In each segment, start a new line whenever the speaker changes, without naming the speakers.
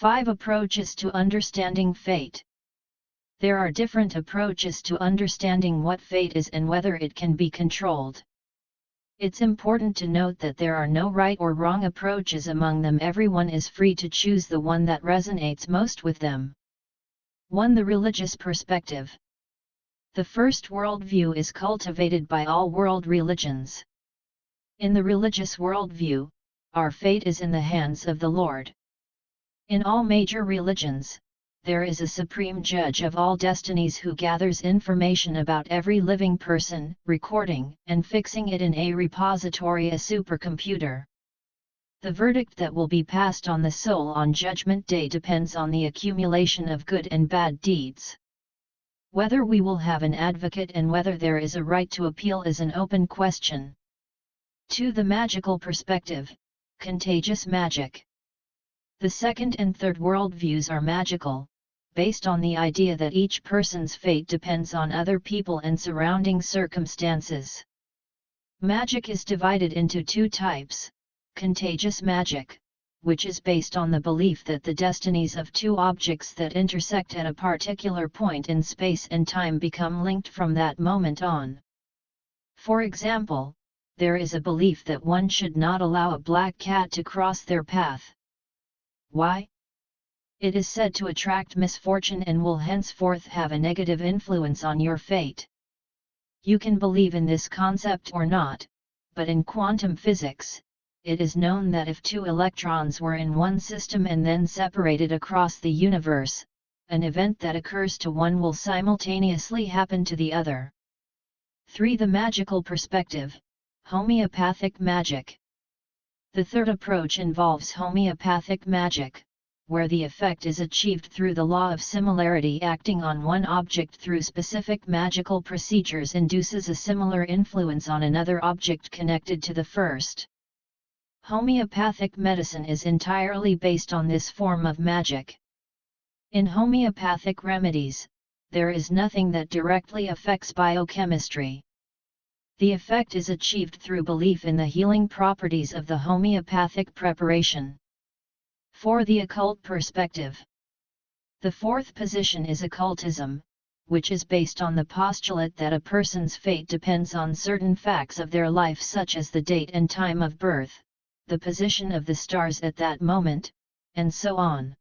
5 Approaches to understanding fate. There are different approaches to understanding what fate is and whether it can be controlled. It's important to note that there are no right or wrong approaches among them. Everyone is free to choose the one that resonates most with them. 1. The religious perspective. The first worldview is cultivated by all world religions. In the religious worldview, our fate is in the hands of the Lord. In all major religions, there is a supreme judge of all destinies who gathers information about every living person, recording and fixing it in a repository, a supercomputer. The verdict that will be passed on the soul on Judgment Day depends on the accumulation of good and bad deeds. Whether we will have an advocate and whether there is a right to appeal is an open question. 2. The magical perspective, contagious magic. The second and third worldviews are magical, based on the idea that each person's fate depends on other people and surrounding circumstances. Magic is divided into 2 types: contagious magic, which is based on the belief that the destinies of 2 objects that intersect at a particular point in space and time become linked from that moment on. For example, there is a belief that one should not allow a black cat to cross their path. Why? It is said to attract misfortune and will henceforth have a negative influence on your fate. You can believe in this concept or not, but in quantum physics, it is known that if 2 electrons were in one system and then separated across the universe, an event that occurs to one will simultaneously happen to the other. 3. The magical perspective, homeopathic magic. The third approach involves homeopathic magic, where the effect is achieved through the law of similarity. Acting on one object through specific magical procedures induces a similar influence on another object connected to the first. Homeopathic medicine is entirely based on this form of magic. In homeopathic remedies, there is nothing that directly affects biochemistry. The effect is achieved through belief in the healing properties of the homeopathic preparation. 4. The occult perspective. The fourth position is occultism, which is based on the postulate that a person's fate depends on certain facts of their life, such as the date and time of birth, the position of the stars at that moment, and so on.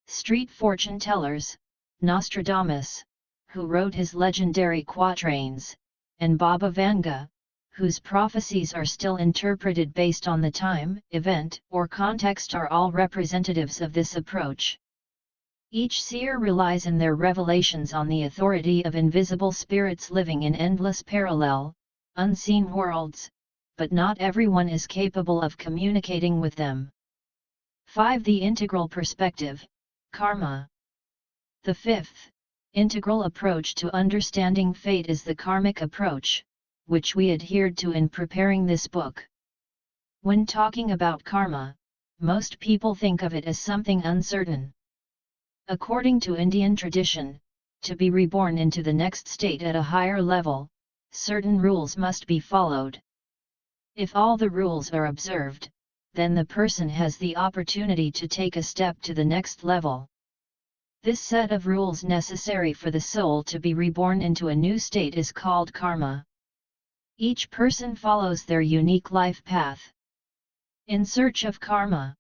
Street fortune tellers, Nostradamus, who wrote his legendary quatrains, and Baba Vanga, whose prophecies are still interpreted based on the time, event, or context, are all representatives of this approach. Each seer relies in their revelations on the authority of invisible spirits living in endless parallel, unseen worlds, but not everyone is capable of communicating with them. 5. The integral perspective, karma. The fifth, integral approach to understanding fate is the karmic approach, which we adhered to in preparing this book. When talking about karma, most people think of it as something uncertain. According to Indian tradition, to be reborn into the next state at a higher level, certain rules must be followed. If all the rules are observed, then the person has the opportunity to take a step to the next level. This set of rules necessary for the soul to be reborn into a new state is called karma. Each person follows their unique life path. In search of karma.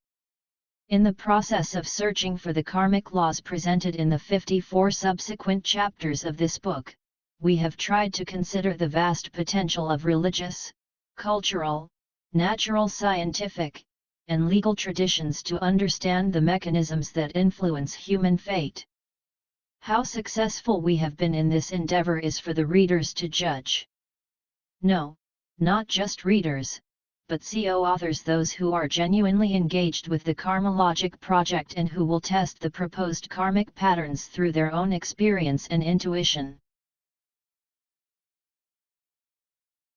In the process of searching for the karmic laws presented in the 54 subsequent chapters of this book, we have tried to consider the vast potential of religious, cultural, natural, scientific, and legal traditions to understand the mechanisms that influence human fate. How successful we have been in this endeavor is for the readers to judge. No, not just readers, but co-authors, those who are genuinely engaged with the KarmaLogic project and who will test the proposed karmic patterns through their own experience and intuition.